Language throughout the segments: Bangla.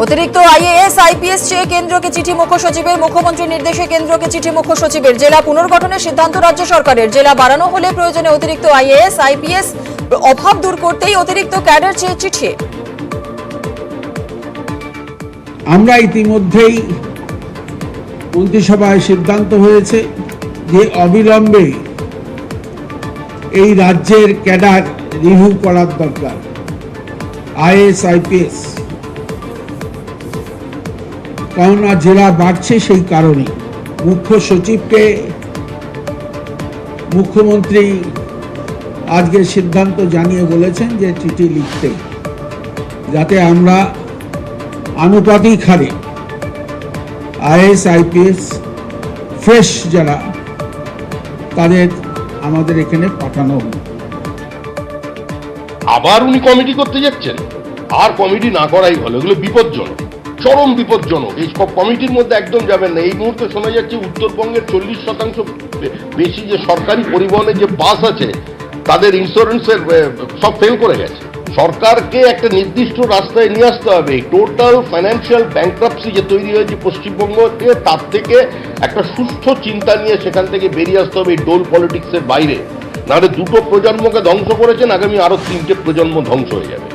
অতিরিক্ত আইএএস আইপিএস চেয়ে কেন্দ্রকে চিঠি মুখ্য সচিবের, মুখ্যমন্ত্রীর নির্দেশে কেন্দ্রকে চিঠি মুখ্য সচিবের। জেলা পুনর্গঠনের সিদ্ধান্ত রাজ্য সরকারের। জেলা বাড়ানো হলে প্রয়োজনে অতিরিক্ত আইএএস আইপিএস অভাব দূর করতেই অতিরিক্ত ক্যাডার চেয়ে চিঠি। আমরা ইতিমধ্যেই মন্ত্রিসভায় সিদ্ধান্ত হয়েছে যে অবিলম্বে এই রাজ্যের ক্যাডার রিভিউ করার দরকার, আইএএস আইপিএস, কেননা জেলা বাড়ছে। সেই কারণে মুখ্য সচিবকে মুখ্যমন্ত্রী আজকে সিদ্ধান্ত জানিয়ে বলেছেন যে চিঠি লিখতে, যাতে আমরা আনুপাতিক হারে আইএএস আইপিএস ফ্রেশ যারা তাদের আমাদের এখানে পাঠানো হবে। আবার উনি কমিটি করতে যাচ্ছেন, আর কমিটি না করাই ভালো। এগুলো বিপজ্জনক, চরম বিপজ্জনক। এই সব কমিটির মধ্যে একদম যাবেন না। এই মুহূর্তে শোনা যাচ্ছে উত্তরবঙ্গের 40% বেশি যে সরকারি পরিবহনের যে বাস আছে তাদের ইন্স্যুরেন্সের সব ফেল করে গেছে। সরকারকে একটা নির্দিষ্ট রাস্তায় নিয়ে আসতে হবে। টোটাল ফাইন্যান্সিয়াল ব্যাংক্রাপসি যে তৈরি হয়েছে পশ্চিমবঙ্গতে, তার থেকে একটা সুস্থ চিন্তা নিয়ে সেখান থেকে বেরিয়ে আসতে হবে এই ডোল পলিটিক্সের বাইরে। নাহলে দুটো প্রজন্মকে ধ্বংস করেছেন, আগামী আরো 3টে প্রজন্ম ধ্বংস হয়ে যাবে।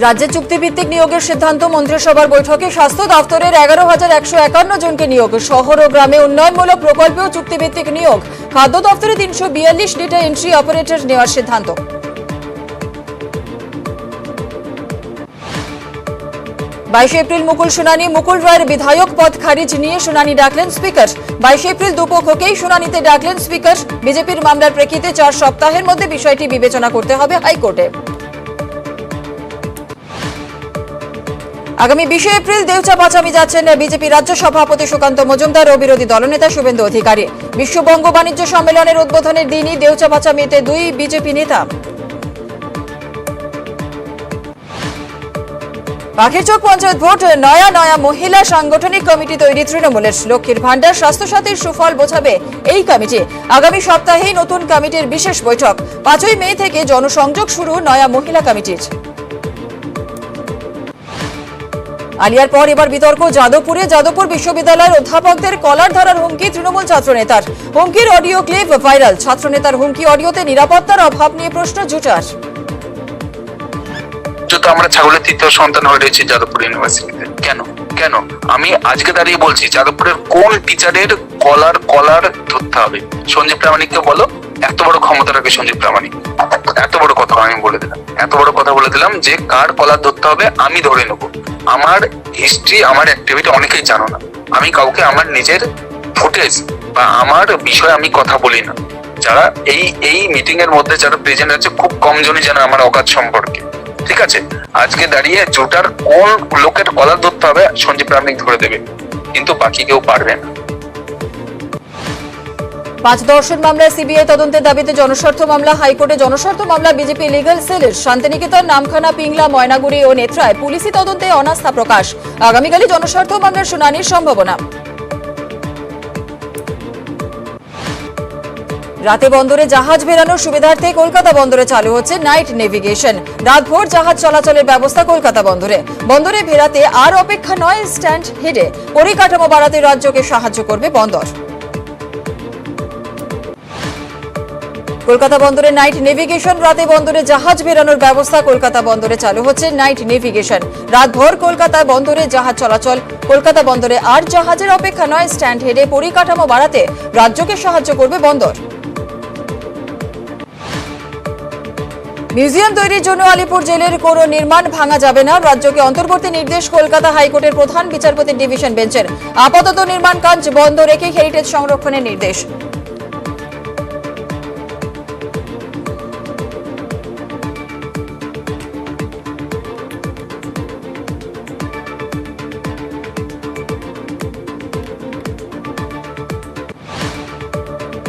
রাজ্যে চুক্তিভিত্তিক নিয়োগের সিদ্ধান্ত মন্ত্রিসভার বৈঠকে। স্বাস্থ্য দপ্তরের 11,151 জনকে নিয়োগ। শহর ও গ্রামে উন্নয়নমূলক প্রকল্পেও চুক্তিভিত্তিক নিয়োগ। খাদ্য দপ্তরে 342 ডেটা এন্ট্রি অপারেটর নেওয়ার সিদ্ধান্ত। 22 এপ্রিল মুকুল শুনানি। মুকুল রায়ের বিধায়ক পদ খারিজ নিয়ে শুনানি ডাকলেন স্পিকার। 22 এপ্রিল দুপক্ষকেই শুনানিতে ডাকলেন স্পিকার। বিজেপির মামলার প্রেক্ষিতে 4 সপ্তাহের মধ্যে বিষয়টি বিবেচনা করতে হবে হাইকোর্টে। আগামী 20 এপ্রিল দেউচা পাচামি যাচ্ছেন বিজেপি রাজ্য সভাপতি সুকান্ত মজুমদার ও বিরোধী দলনেতা শুভেন্দু অধিকারী। বিশ্ববঙ্গ বাণিজ্য সম্মেলনের উদ্বোধনের দিনই দেউচা পাচামিতে 2 বিজেপি নেতা। পাখিরচক পঞ্চায়েত ভোট, নয়া মহিলা সাংগঠনিক কমিটি তৈরি তৃণমূলের। লক্ষ্মীর ভান্ডার, স্বাস্থ্যসাথীর সুফল বোঝাবে এই কমিটি। আগামী সপ্তাহেই নতুন কমিটির বিশেষ বৈঠক। 5 মে থেকে জনসংযোগ শুরু নয়া মহিলা কমিটির। আলিয়ার পর এবার বিতর্ক যাদবপুরে। যাদবপুর বিশ্ববিদ্যালয়ের অধ্যাপকদের কলার ধরার হুমকি তৃণমূল ছাত্রনেতার। হুমকির অডিও ক্লিপ ভাইরাল। ছাত্রনেতার হুমকি অডিওতে নিরাপত্তার অভাব নিয়ে প্রশ্ন জুটার। আমরা ছাগলের 3য় সন্তান হয়ে রয়েছে যাদবপুর ইউনিভার্সিটিতে। কেন আমি আজকে দাঁড়িয়ে বলছি, যাদবপুরের কোন টিচারের কলার ধরতে হবে? সঞ্জীব প্রামাণিককে বলো। এত বড় ক্ষমতা রাখে সঞ্জীব প্রামাণিক। এত বড় কথা আমি বলে দিলাম যে কার কলার ধরতে হবে আমি ধরে নেবো। আমার হিস্ট্রি, আমার অ্যাক্টিভিটি অনেকেই জানো না। আমি কাউকে আমার নিজের ফুটেজ বা আমার বিষয়ে আমি কথা বলি না। যারা এই মিটিং এর মধ্যে যারা প্রেজেন্ট আছে, খুব কম জনই জানে আমার অকাত সম্পর্কে। ঠিক আছে, আজকে দাঁড়িয়ে জোটার কোন লোকের কলার ধরতে হবে সঞ্জীব প্রামাণিক ধরে দেবে, কিন্তু বাকি কেউ পারবে না। 5 ধর্ষণ মামলায় সিবিআই তদন্তের দাবিতে জনস্বার্থ মামলা হাইকোর্টে। জনস্বার্থ মামলা বিজেপি লিগ্যাল সেলের। শান্তিনিকেতন, নামখানা, পিংলা, ময়নাগুড়ি ও নেত্রায় পুলিশি তদন্তে অনাস্থা প্রকাশ। আগামীকালই জনস্বার্থ মামলার শুনানির সম্ভাবনা। রাতে বন্দরে জাহাজ বেরানোর সুবিধার্থে কলকাতা বন্দরে চালু হচ্ছে নাইট নেভিগেশন। রাতভর জাহাজ চলাচলের ব্যবস্থা কলকাতা বন্দরে ভেরাতে আর অপেক্ষা নয় স্ট্যান্ড হেডে। পরিকাঠামো বাড়াতে রাজ্যকে সাহায্য করবে বন্দর। কলকাতা বন্দরে নাইট নেভিগেশন। রাতে বন্দরে জাহাজ বেরানোর ব্যবস্থা কলকাতা বন্দরে চালু হচ্ছে নাইট নেভিগেশন। রাতভর কলকাতা বন্দরে জাহাজ চলাচল। কলকাতা বন্দরে আর জাহাজের অপেক্ষা নয় স্ট্যান্ড হেডে। পরিকাঠামো বাড়াতে রাজ্যকে সাহায্য করবে বন্দর। মিউজিয়াম তৈরির জন্য আলিপুর জেলের কোনো নির্মাণ ভাঙা যাবে না। রাজ্যকে অন্তর্বর্তী নির্দেশ কলকাতা হাইকোর্টের প্রধান বিচারপতির ডিভিশন বেঞ্চের। আপাতত নির্মাণ কাজ বন্ধ রেখে হেরিটেজ সংরক্ষণের নির্দেশ।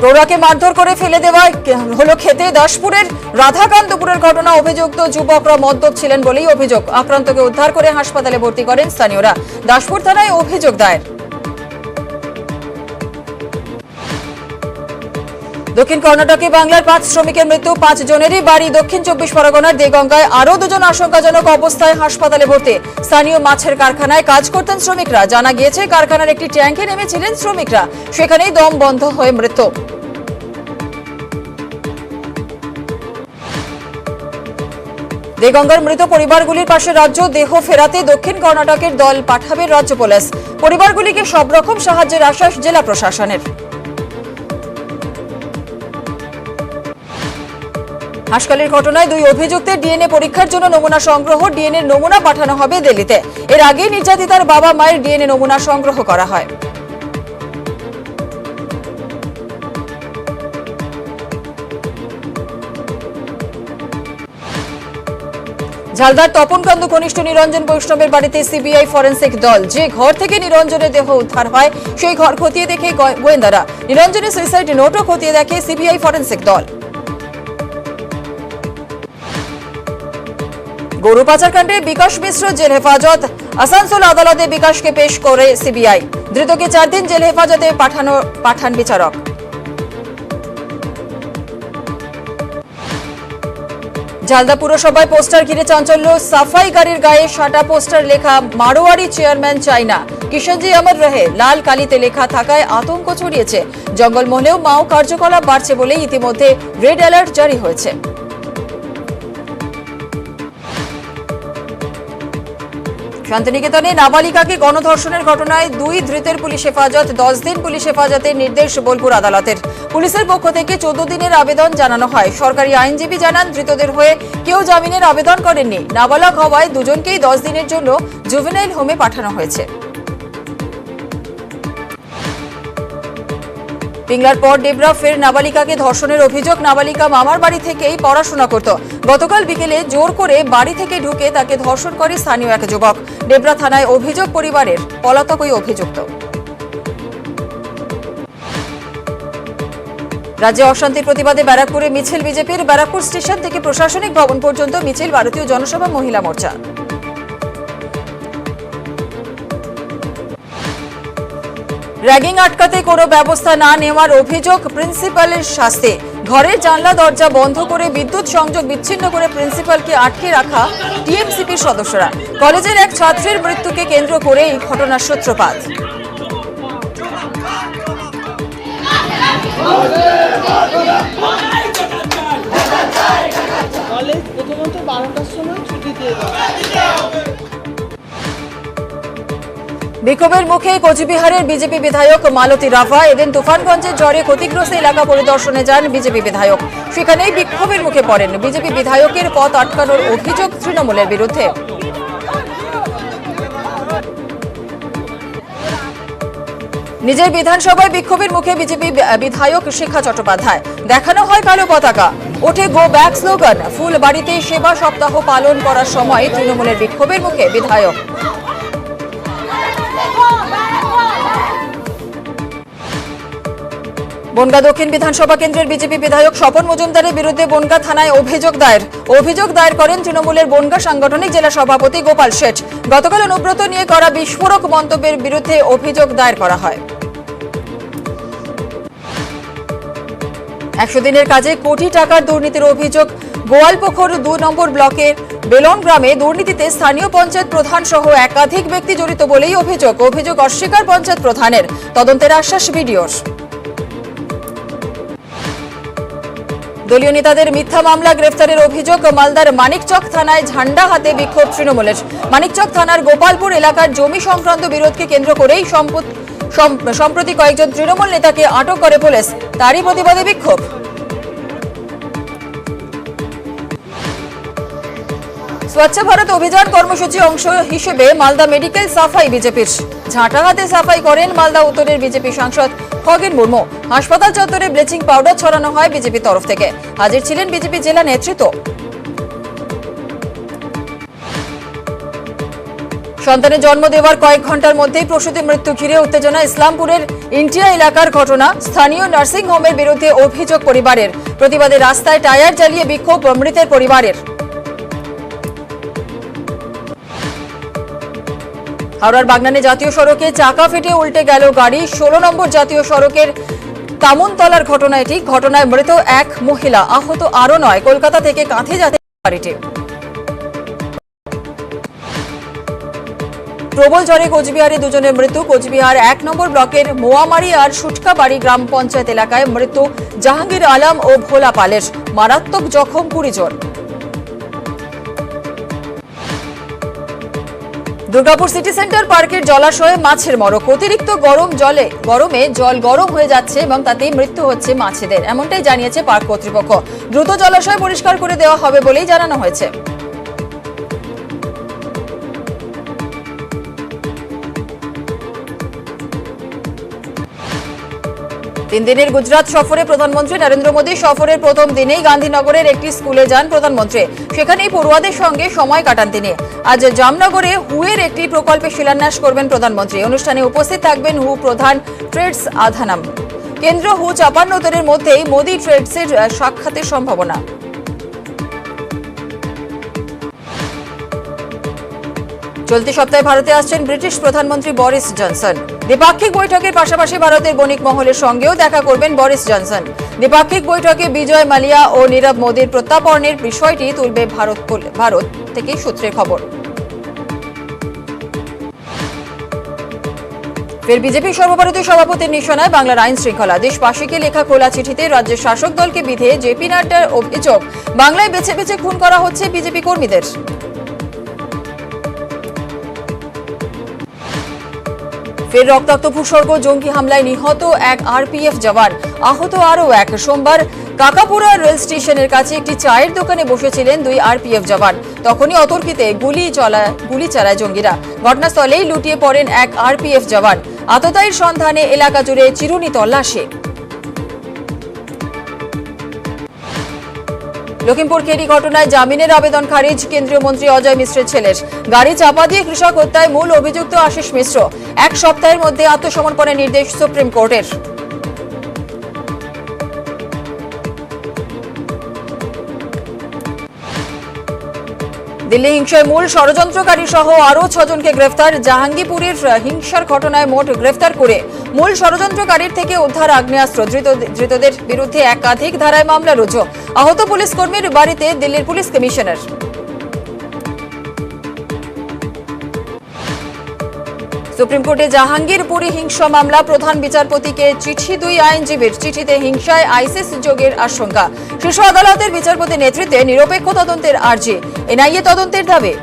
প্রৌঢ়াকে মারধর করে ফেলে দেওয়া হলো খেতে। দাসপুরের রাধাকান্তপুরের ঘটনা। অভিযুক্ত যুবকরা মদ্যপ ছিলেন বলেই অভিযোগ। আক্রান্তকে উদ্ধার করে হাসপাতালে ভর্তি করেন স্থানীয়রা। দাসপুর থানায় অভিযোগ দায়ের। দক্ষিণ কর্ণাটকে বাংলার 5 শ্রমিকের মৃত্যু, 5 জনেরই বাড়ি দক্ষিণ 24 পরগনার দেগঙ্গায়। আরও 2 জন আশঙ্কাজনক অবস্থায় হাসপাতালে ভর্তি। স্থানীয় মাছের কারখানায় কাজ করতেন শ্রমিকরা। জানা গিয়েছে কারখানার একটি ট্যাঙ্কে নেমেছিলেন শ্রমিকরা, সেখানেই দম বন্ধ হয়ে মৃত্যু। দেগঙ্গার মৃত পরিবারগুলির পাশে রাজ্য দেহ ফেরাতে দক্ষিণ কর্ণাটকের দল পাঠাবে রাজ্য পুলিশ। পরিবারগুলিকে সব রকম সাহায্যের আশ্বাস জেলা প্রশাসনের। হাসকালির ঘটনায় 2 অভিযুক্তের ডিএনএ পরীক্ষার জন্য নমুনা সংগ্রহ। ডিএনএ নমুনা পাঠানো হবে দিল্লিতে। এর আগে নির্যাতিতার বাবা মায়ের ডিএনএ নমুনা সংগ্রহ করা হয়। ঝালদার তপনকান্দ ঘনিষ্ঠ নিরঞ্জন বৈষ্ণবের বাড়িতে সিবিআই ফরেন্সিক দল। যে ঘর থেকে নিরঞ্জনের দেহ উদ্ধার হয় সেই ঘর খতিয়ে দেখে গোয়েন্দারা। নিরঞ্জনের সুইসাইড নোটও খতিয়ে দেখে সিবিআই ফরেন্সিক দল। গরু পাচারকাণ্ডে বিকাশ মিশ্র জেল হেফাজত। আসানসোল আদালতে বিকাশকে পেশ করে সিবিআই। ধৃতকে 4 দিন জেল হেফাজতে পাঠান বিচারক। ঝালদা পুরসভায় পোস্টার ঘিরে চাঞ্চল্য। সাফাই গাড়ির গায়ে সাটা পোস্টার লেখা মারোয়ারি চেয়ারম্যান চাই না, কিষণজি অমর রহে লাল কালিতে লেখা থাকায় আতঙ্ক ছড়িয়েছে। জঙ্গলমহলেও মাও কার্যকলাপ বাড়ছে বলেই ইতিমধ্যে রেড অ্যালার্ট জারি হয়েছে। শান্তিনিকেতনে নাবালিকাকে গণধর্ষণের ঘটনায় 2 ধৃতের পুলিশ হেফাজত। 10 দিন পুলিশ হেফাজতের নির্দেশ বোলপুর আদালতের। পুলিশের পক্ষ থেকে 14 দিনের আবেদন জানানো হয়। সরকারি আইনজীবী জানান ধৃতদের হয়ে কেউ জামিনের আবেদন করেননি। নাবালক হওয়ায় 2 জনকেই 10 দিনের জন্য জুভেনাইল হোমে পাঠানো হয়েছে। পিংলার পর ডেবরা ফের নাবালিকাকে ধর্ষণের অভিযোগ। নাবালিকা মামার বাড়ি থেকেই পড়াশোনা করত। গতকাল বিকেলে জোর করে বাড়ি থেকে ঢুকে তাকে ধর্ষণ করে স্থানীয় এক যুবক। ডেবরা থানায় অভিযোগ পরিবারের, পলাতক ওই অভিযুক্ত। রাজ্যে অশান্তির প্রতিবাদে ব্যারাকপুরে মিছিল বিজেপির। ব্যারাকপুর স্টেশন থেকে প্রশাসনিক ভবন পর্যন্ত মিছিল ভারতীয় জনসভা মহিলা মোর্চা। র্যাগিং আটকাতে কোনো ব্যবস্থা না নেওয়ার অভিযোগ, প্রিন্সিপালের শাস্তি। ঘরের জানলা দরজা বন্ধ করে বিদ্যুৎ সংযোগ বিচ্ছিন্ন করে প্রিন্সিপালকে আটকে রাখা টিএমসিপির সদস্যরা। কলেজের এক ছাত্রের মৃত্যুকে কেন্দ্র করে এই ঘটনার সূত্রপাত। কলেজ প্রথমত 12টার সময় ছুটি দিয়ে দেয়। বিক্ষোভের মুখে কোচবিহারের বিজেপি বিধায়ক মালতী রাভা। এদিন তুফানগঞ্জের ঝড়ে ক্ষতিগ্রস্ত এলাকা পরিদর্শনে যান বিজেপি বিধায়ক। সেখানেই বিক্ষোভের মুখে পড়েন। বিজেপি বিধায়কের পথ আটকানোর অভিযোগ তৃণমূলের বিরুদ্ধে। নিজের বিধানসভায় বিক্ষোভের মুখে বিজেপি বিধায়ক শিখা চট্টোপাধ্যায়। দেখানো হয় কালো পতাকা, ওঠে গো ব্যাক স্লোগান। ফুলবাড়িতে সেবা সপ্তাহ পালন করার সময় তৃণমূলের বিক্ষোভের মুখে বিধায়ক। বনগাঁ দক্ষিণ বিধানসভা কেন্দ্রের বিজেপি বিধায়ক স্বপন মজুমদারের বিরুদ্ধে বনগাঁ থানায় অভিযোগ দায়ের করেন তৃণমূলের বনগাঁ সাংগঠনিক জেলা সভাপতি গোপাল শেঠ। গতকাল অনুব্রত নিয়ে করা বিস্ফোরক মন্তব্যের বিরুদ্ধে অভিযোগ দায়ের করা হয়। 100 দিনের কাজে কোটি টাকার দুর্নীতির অভিযোগ। গোয়ালপুকুর 2 নম্বর ব্লকের বেলন গ্রামে দুর্নীতিতে স্থানীয় পঞ্চায়েত প্রধান সহ একাধিক ব্যক্তি জড়িত বলেই অভিযোগ অস্বীকার পঞ্চায়েত প্রধানের। তদন্তের আশ্বাস বিডিওর। দলীয় নেতাদের মিথ্যা মামলা গ্রেফতারের অভিযোগ। মালদার মানিকচক থানায় ঝান্ডা হাতে বিক্ষোভ তৃণমূলের। মানিকচক থানার গোপালপুর এলাকার জমি সংক্রান্ত বিরোধকে কেন্দ্র করেই সম্প্রতি কয়েকজন তৃণমূল নেতাকে আটক করে পুলিশ। তারই প্রতিবাদে বিক্ষোভ। স্বচ্ছ ভারত অভিযান কর্মসূচি অংশ হিসেবে মালদা মেডিকেল সাফাই বিজেপির। ঝাঁটাঘাতে সাফাই করেন মালদা উত্তরের বিজেপি সাংসদ খগেন মুর্মু। হাসপাতাল চত্বরে ব্লিচিং পাউডার ছড়ানো হয় বিজেপির তরফ থেকে। হাজির ছিলেন বিজেপি জেলা নেতৃত্ব। সন্তানের জন্ম দেওয়ার কয়েক ঘন্টার মধ্যেই প্রসূতি মৃত্যু ঘিরে উত্তেজনা। ইসলামপুরের ইন্টিয়া এলাকার ঘটনা। স্থানীয় নার্সিং হোমের বিরুদ্ধে অভিযোগ পরিবারের। প্রতিবাদে রাস্তায় টায়ার জ্বালিয়ে বিক্ষোভ মৃতের পরিবারের। হাওড়ার বাগনানে জাতীয় সড়কে চাকা ফেটে উল্টে গেল গাড়ি। 16 নম্বর জাতীয় সড়কের তামুনতলার ঘটনা এটি। ঘটনায় মৃত এক মহিলা, আহত আরও 9। কলকাতা থেকে কাঁথি যাতে বাড়িটি। প্রবল ঝড়ে কোচবিহারে দুজনের মৃত্যু। কোচবিহার 1 নম্বর ব্লকের মোয়ামারি আর সুটকাবাড়ি গ্রাম পঞ্চায়েত এলাকায় মৃত্যু জাহাঙ্গীর আলম ও ভোলা পালের। মারাত্মক জখম 20 জন। দুর্গাপুর সিটি সেন্টার পার্কের জলাশয়ে মাছের মরক। অতিরিক্ত গরমে জল গরম হয়ে যাচ্ছে এবং তাতেই মৃত্যু হচ্ছে মাছেদের, এমনটাই জানিয়েছে পার্ক কর্তৃপক্ষ। দ্রুত জলাশয় পরিষ্কার করে দেওয়া হবে বলেই জানানো হয়েছে। তিন দিনের গুজরাট সফরে প্রধানমন্ত্রী নরেন্দ্র মোদী। সফরের প্রথম দিনেই গান্ধীনগরের একটি স্কুলে যান প্রধানমন্ত্রী। সেখানেই পড়ুয়াদের সঙ্গে সময় কাটান তিনি। আজ জামনগরে হুয়ের একটি প্রকল্পে শিলান্যাস করবেন প্রধানমন্ত্রী। অনুষ্ঠানে উপস্থিত থাকবেন হু প্রধান ট্রেডস আধানাম। কেন্দ্র হু ৫৪ মধ্যেই মোদী ট্রেডসের সাক্ষাতের সম্ভাবনা। চলতি সপ্তাহে ভারতে আসছেন ব্রিটিশ প্রধানমন্ত্রী বরিস জনসন। দ্বিপাক্ষিক বৈঠকের পাশাপাশি ভারতের বণিক মহলের সঙ্গেও দেখা করবেন বরিস জনসন। দ্বিপাক্ষিক বৈঠকে বিজয় মালিয়া ও নীরব মোদীর প্রত্যাপনের বিষয়টি তুলবে ভারত থেকে সূত্রের খবর। ফের বিজেপি সর্বভারতীয় সভাপতির নিশানায় বাংলার আইন শৃঙ্খলা। দেশবাসীকে লেখা খোলা চিঠিতে রাজ্যের শাসক দলকে বিধে জেপি নাড্ডার অভিযোগ, বাংলায় বেছে বেছে খুন করা হচ্ছে বিজেপি কর্মীদের। ফের রক্তাক্ত ভূস্বর্গ, জঙ্গি হামলায় নিহত এক আরপিএফ জওয়ান, আহত আরও এক। সোমবার কাকাপুরা রেল স্টেশনের কাছে একটি চায়ের দোকানে বসেছিলেন 2 আরপিএফ জওয়ান। তখনই অতর্কিতে গুলি চালায় জঙ্গিরা। ঘটনাস্থলেই লুটিয়ে পড়েন এক আরপিএফ জওয়ান। আততায়ীর সন্ধানে এলাকা জুড়ে চিরুনি তল্লাশি। লখিমপুর কেরি ঘটনায় জামিনের আবেদন খারিজ কেন্দ্রীয় মন্ত্রী অজয় মিশ্রের ছেলের। গাড়ি চাপা দিয়ে কৃষক হত্যায় মূল অভিযুক্ত আশিস মিশ্র। 1 সপ্তাহের মধ্যে আত্মসমর্পণের নির্দেশ সুপ্রিম কোর্টের। দিল্লি হিংসায় মূল ষড়যন্ত্রকারী সহ আরও 6 জনকে গ্রেফতার। জাহাঙ্গীরপুরের হিংসার ঘটনায় মোট গ্রেফতার করে মূল ষড়যন্ত্রকারীর থেকে উদ্ধার আগ্নেয়াস্ত্র। ধৃতদের বিরুদ্ধে একাধিক ধারায় মামলা রুজু। আহত পুলিশ কর্মীর বাড়িতে দিল্লির পুলিশ কমিশনার। সুপ্রিম কোর্টে জাহাঙ্গীরপুরে হিংসা মামলা। প্রধান বিচারপতিকে চিঠি 2 আইনজীবীর। চিঠিতে হিংসায় আইসিস যোগের আশঙ্কা। শীর্ষ আদালতের বিচারপতির নেতৃত্বে নিরপেক্ষ তদন্তের আর্জি, এনআইএ তদন্তের দাবি।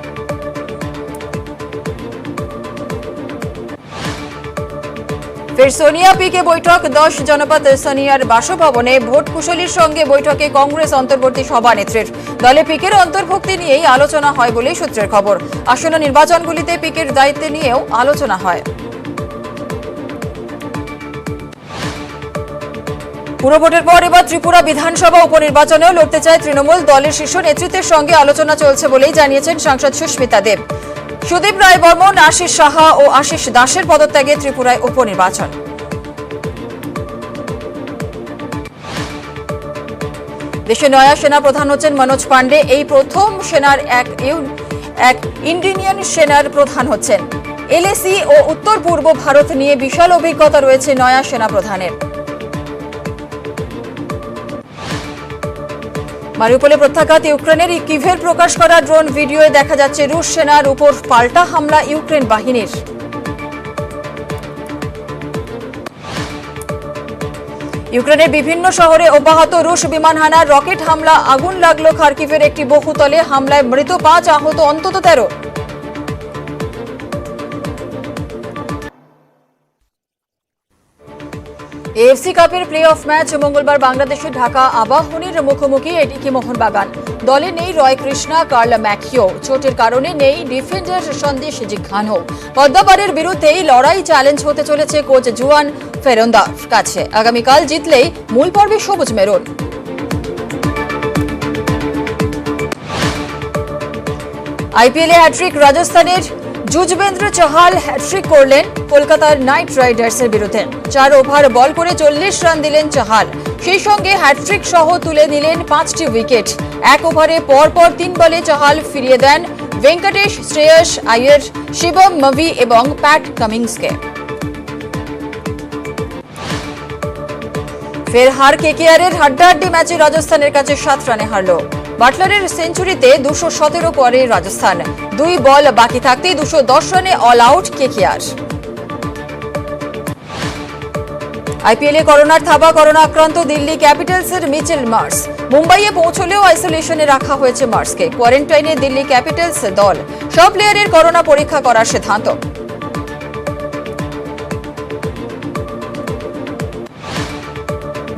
ফের সোনিয়া পিকে বৈঠক। 10 জনপদ সোনিয়ার বাসভবনে ভোট কুশলীর সঙ্গে বৈঠকে কংগ্রেস অন্তর্বর্তী সভানেত্রীর। দলে পিকের অন্তর্ভুক্তি নিয়েই আলোচনা হয় বলে সূত্রের খবর। আসন্ন নির্বাচনগুলিতে পিকের দায়িত্ব নিয়েও আলোচনা হয়। পুরভোটের পর এবার ত্রিপুরা বিধানসভা উপনির্বাচনেও লড়তে চায় তৃণমূল। দলের শীর্ষ নেতৃত্বের সঙ্গে আলোচনা চলছে বলেই জানিয়েছেন সাংসদ সুস্মিতা দেব। সুদীপ রায় বর্মন, আশিস সাহা ও আশিস দাসের পদত্যাগে ত্রিপুরায় উপনির্বাচন। দেশে নয়া সেনা প্রধান হচ্ছেন মনোজ পান্ডে। এই প্রথম সেনার এক ইন্ডিয়ান সেনার প্রধান হচ্ছেন। এলএসি ও উত্তর পূর্ব ভারত নিয়ে বিশাল অভিজ্ঞতা রয়েছে নয়া সেনা প্রধানের। মারিউপোলে প্রত্যাঘাত ইউক্রেনের। কিভের প্রকাশ করা ড্রোন ভিডিওয়ে দেখা যাচ্ছে রুশ সেনার উপর পাল্টা হামলা ইউক্রেন বাহিনীর। ইউক্রেনের বিভিন্ন শহরে অব্যাহত রুশ বিমান হানা, রকেট হামলা। আগুন লাগলো খার্কিভের একটি বহুতলে। হামলায় মৃত 5, আহত অন্তত 13। এএফসি কাপের প্লে অফ ম্যাচ মঙ্গলবার বাংলাদেশে ঢাকা আবাহনীর মুখোমুখি। এদিকে মোহনবাগান দলে নেই রয় কৃষ্ণা, কার্ল ম্যাকিও। চোটের কারণে নেই ডিফেন্ডার সন্দেশ জিঘানো। পদ্মাবাড়ির বিরুদ্ধেই লড়াই চ্যালেঞ্জ হতে চলেছে কোচ জুয়ান ফেরন্দার কাছে। আগামীকাল জিতলেই মূল পর্বে সবুজ মেরুন। আইপিএলে হ্যাট্রিক রাজস্থানের যুজবেন্দ্র চাহাল হ্যাট্রিক করলেন কলকাতার নাইট রাইডার্সের বিরুদ্ধে। 4 ওভার বল করে 40 রান দিলেন চাহাল। সেই সঙ্গে হ্যাট্রিক সহ তুলে নিলেন 5টি উইকেট। 1 ওভারে পরপর 3 বলে চাহাল ফিরিয়ে দেন ভেঙ্কটেশ, শ্রেয়স আইয়ার, শিবম মভি এবং প্যাট কামিন্সকে। ফের হার কেকেআরের হাড্ডাহাড্ডি ম্যাচে রাজস্থানের কাছে 7 রানে হারল। বাটলারের সেঞ্চুরিতে 217 পরে রাজস্থান। 2 বল বাকি থাকতেই 210 রানে অল আউট কেকেআর। আইপিএলে করোনার থাবা, করোনা আক্রান্ত দিল্লি ক্যাপিটালসের মিচেল মার্স। মুম্বাইয়ে পৌঁছলেও আইসোলেশনে রাখা হয়েছে মার্সকে। কোয়ারেন্টাইনে দিল্লি ক্যাপিটালস দল। সব প্লেয়ারের করোনা পরীক্ষা করার সিদ্ধান্ত।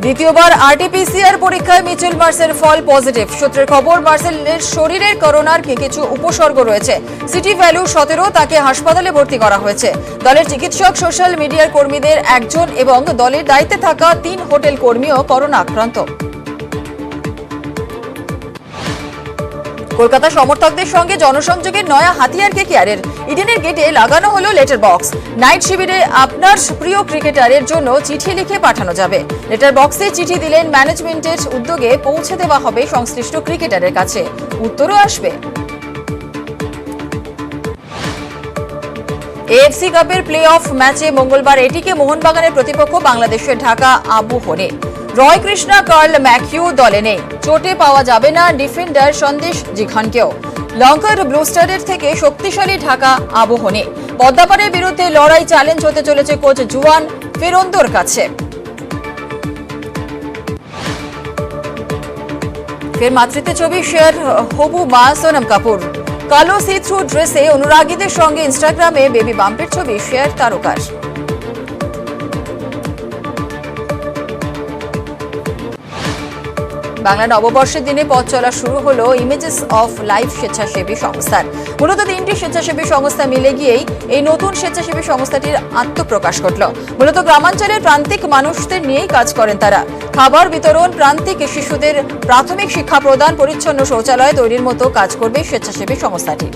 দ্বিতীয়বার আরটিপিসিআর পরীক্ষায় মিচেল মার্সের ফল পজিটিভ। সূত্রের খবর, মার্সেলের শরীরের করোনার কিছু উপসর্গ রয়েছে। সিটি ভ্যালু 17, তাকে হাসপাতালে ভর্তি করা হয়েছে। দলের চিকিৎসক, সোশ্যাল মিডিয়ার কর্মীদের একজন এবং দলের দায়িত্বে থাকা 3 হোটেল কর্মীও করোনা আক্রান্ত। কলকাতা সমর্থকদের সঙ্গে জনসংযোগের নয়া হাতিয়ার কেকেআরের। ইডেনের গেটে লাগানো হলো লেটার বক্স। নাইট শিবিরে আপনার প্রিয় ক্রিকেটারের জন্য চিঠি লিখে পাঠানো যাবে। লেটার বক্সে চিঠি দিলেন ম্যানেজমেন্টের উদ্যোগে পৌঁছে দেওয়া হবে সংশ্লিষ্ট ক্রিকেটারের কাছে। উত্তরও আসবে। এএফসি কাপের প্লে অফ ম্যাচে মঙ্গলবার এটিকে মোহনবাগানের প্রতিপক্ষ বাংলাদেশের ঢাকা আবু হনে। রয় কৃষ্ণা, কার্ল ম্যাকিউ দলে নেই। চোটে পাওয়া যাবে না ডিফেন্ডার সন্দেশ জিঘানকেও। লঙ্কার ব্লুস্টারের থেকে শক্তিশালী ঢাকা আবহনে। পদ্মাপাড়ের বিরুদ্ধে লড়াই চ্যালেঞ্জ হতে চলেছে কোচ জুয়ান ফেরন্দোর কাছে। ফের মাতৃত্বে ছবি শেয়ার হবু মা সোনম কাপুর। কালো সি থ্রু ড্রেসে অনুরাগীদের সঙ্গে ইনস্টাগ্রামে বেবি বাম্পের ছবি শেয়ার তারকার। বাংলা নববর্ষের দিনে পথ চলা শুরু হলো ইমেজেস অফ লাইফ স্বেচ্ছাসেবী সংস্থার। মূলত 3টি স্বেচ্ছাসেবী সংস্থা মিলে গিয়েই এই নতুন স্বেচ্ছাসেবী সংস্থাটির আত্মপ্রকাশ ঘটল। মূলত গ্রামাঞ্চলের প্রান্তিক মানুষদের নিয়েই কাজ করেন তারা। খাবার বিতরণ, প্রান্তিক শিশুদের প্রাথমিক শিক্ষা প্রদান, পরিচ্ছন্ন শৌচালয় তৈরির মতো কাজ করবে স্বেচ্ছাসেবী সংস্থাটি।